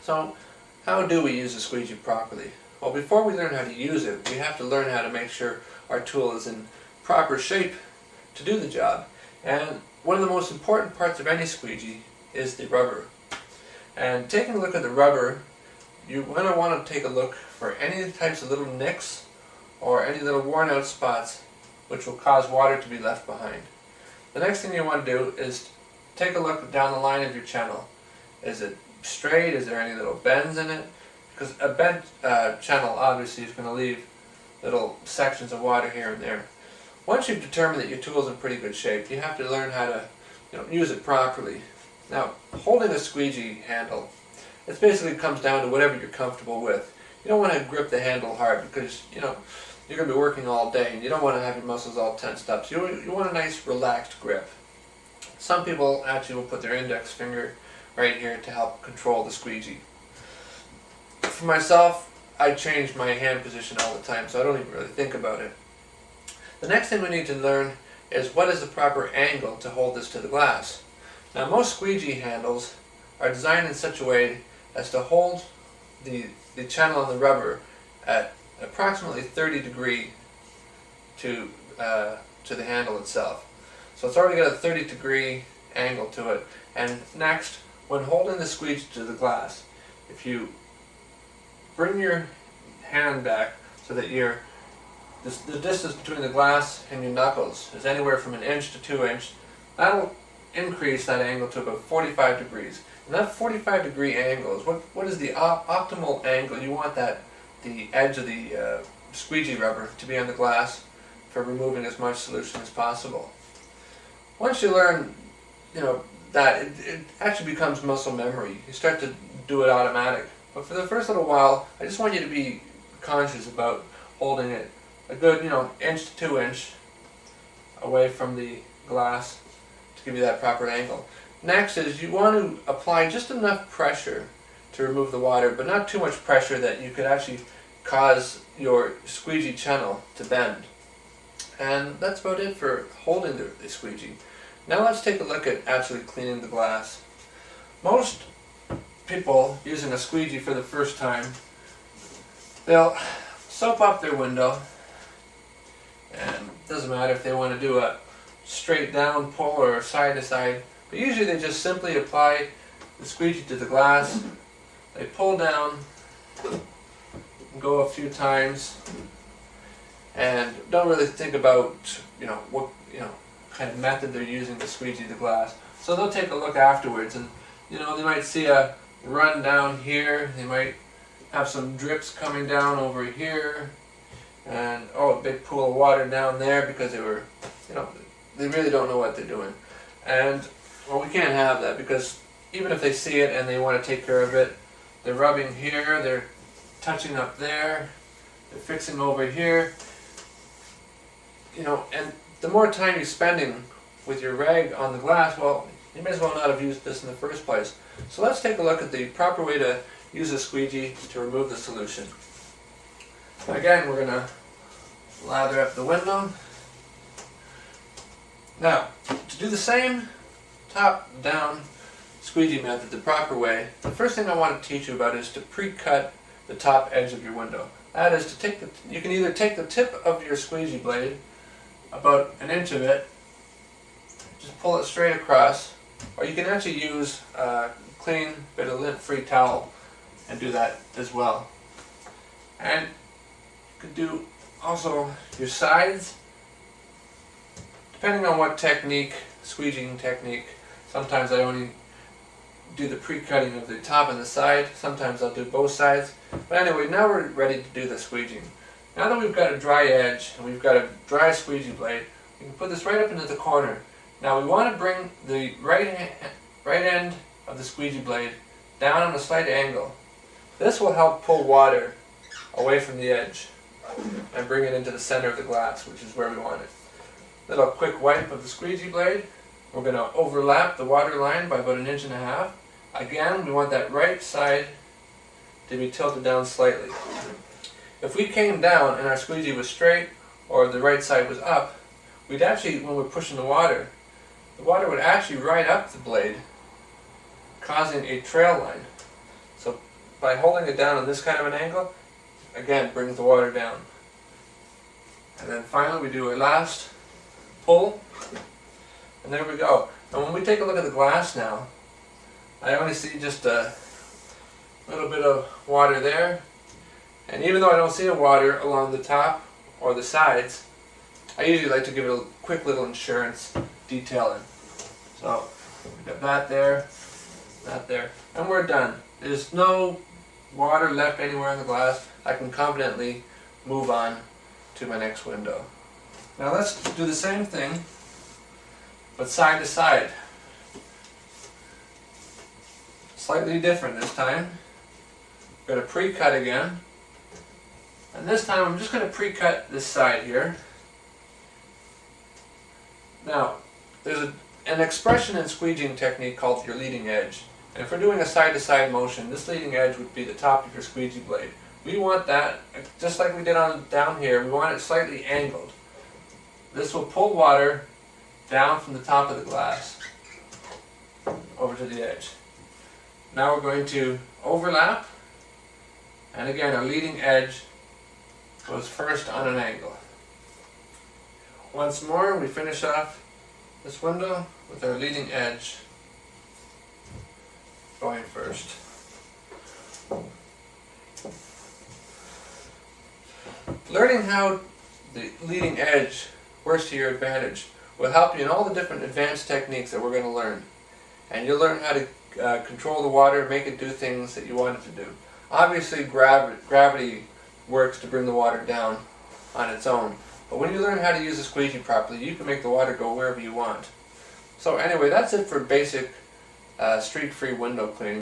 So, how do we use a squeegee properly? Well, before we learn how to use it, we have to learn how to make sure our tool is in proper shape to do the job. And one of the most important parts of any squeegee is the rubber. And taking a look at the rubber, you're going to want to take a look for any types of little nicks or any little worn out spots which will cause water to be left behind. The next thing you want to do is take a look down the line of your channel. Is it straight? Is there any little bends in it? Because a bent channel obviously is going to leave little sections of water here and there. Once you've determined that your tool is in pretty good shape, you have to learn how to use it properly. Now, holding a squeegee handle, it basically comes down to whatever you're comfortable with. You don't want to grip the handle hard because you're going to be working all day and you don't want to have your muscles all tensed up. So you want a nice relaxed grip. Some people actually will put their index finger right here to help control the squeegee. For myself, I change my hand position all the time, so I don't even really think about it. The next thing we need to learn is what is the proper angle to hold this to the glass. Now, most squeegee handles are designed in such a way as to hold the channel on the rubber at approximately 30 degrees to the handle itself. So it's already got a 30-degree angle to it. And next, when holding the squeegee to the glass, if you bring your hand back so that the distance between the glass and your knuckles is anywhere from 1 inch to 2 inches, that'll increase that angle to about 45 degrees. And that 45-degree angle is what is the optimal angle. You want the edge of the squeegee rubber to be on the glass for removing as much solution as possible. Once you learn, that it actually becomes muscle memory. You start to do it automatic. But for the first little while, I just want you to be conscious about holding it a good, 1 inch to 2 inch away from the glass to give you that proper angle. Next is you want to apply just enough pressure to remove the water, but not too much pressure that you could actually cause your squeegee channel to bend. And that's about it for holding the squeegee. Now let's take a look at actually cleaning the glass. Most people using a squeegee for the first time, they'll soap up their window, and it doesn't matter if they want to do a straight down pull or side to side, but usually they just simply apply the squeegee to the glass, they pull down, go a few times, and don't really think about what kind of method they're using to squeegee the glass. So they'll take a look afterwards, and they might see a run down here, they might have some drips coming down over here, and a big pool of water down there because they were, they really don't know what they're doing. And well, we can't have that, because even if they see it and they want to take care of it, they're rubbing here, they're touching up there, they're fixing over here, and the more time you're spending with your rag on the glass, well, you may as well not have used this in the first place. So let's take a look at the proper way to use a squeegee to remove the solution. Again, we're going to lather up the window. Now, to do the same top-down squeegee method the proper way, the first thing I want to teach you about is to pre-cut the top edge of your window. That is to you can either take the tip of your squeegee blade, about 1 inch of it, just pull it straight across, or you can actually use a clean bit of lint-free towel and do that as well. And you could do also your sides, depending on what technique, squeegeeing technique. Sometimes I only do the pre-cutting of the top and the side, sometimes I'll do both sides. But anyway, now we're ready to do the squeegeeing. Now that we've got a dry edge and we've got a dry squeegee blade, we can put this right up into the corner. Now we want to bring the right end of the squeegee blade down on a slight angle. This will help pull water away from the edge and bring it into the center of the glass, which is where we want it. Little quick wipe of the squeegee blade. We're going to overlap the water line by about 1.5 inches. Again, we want that right side to be tilted down slightly. If we came down and our squeegee was straight, or the right side was up, we'd actually, when we're pushing the water would actually ride up the blade, causing a trail line. So by holding it down on this kind of an angle, again, brings the water down. And then finally we do a last pull, and there we go. And when we take a look at the glass now, I only see just a little bit of water there. And even though I don't see a water along the top or the sides, I usually like to give it a quick little insurance detailing. So, we got that there, and we're done. There's no water left anywhere in the glass. I can confidently move on to my next window. Now let's do the same thing, but side to side. Slightly different this time. Going to pre-cut again. And this time I'm just going to pre-cut this side here. Now, there's an expression in squeegeeing technique called your leading edge. And if we're doing a side-to-side motion, this leading edge would be the top of your squeegee blade. We want that, just like we did on down here, we want it slightly angled. This will pull water down from the top of the glass over to the edge. Now we're going to overlap, and again our leading edge goes first on an angle. Once more, we finish off this window with our leading edge going first. Learning how the leading edge works to your advantage will help you in all the different advanced techniques that we're going to learn. And you'll learn how to control the water, make it do things that you want it to do. Obviously gravity works to bring the water down on its own. But when you learn how to use a squeegee properly, you can make the water go wherever you want. So anyway, that's it for basic streak-free window cleaning.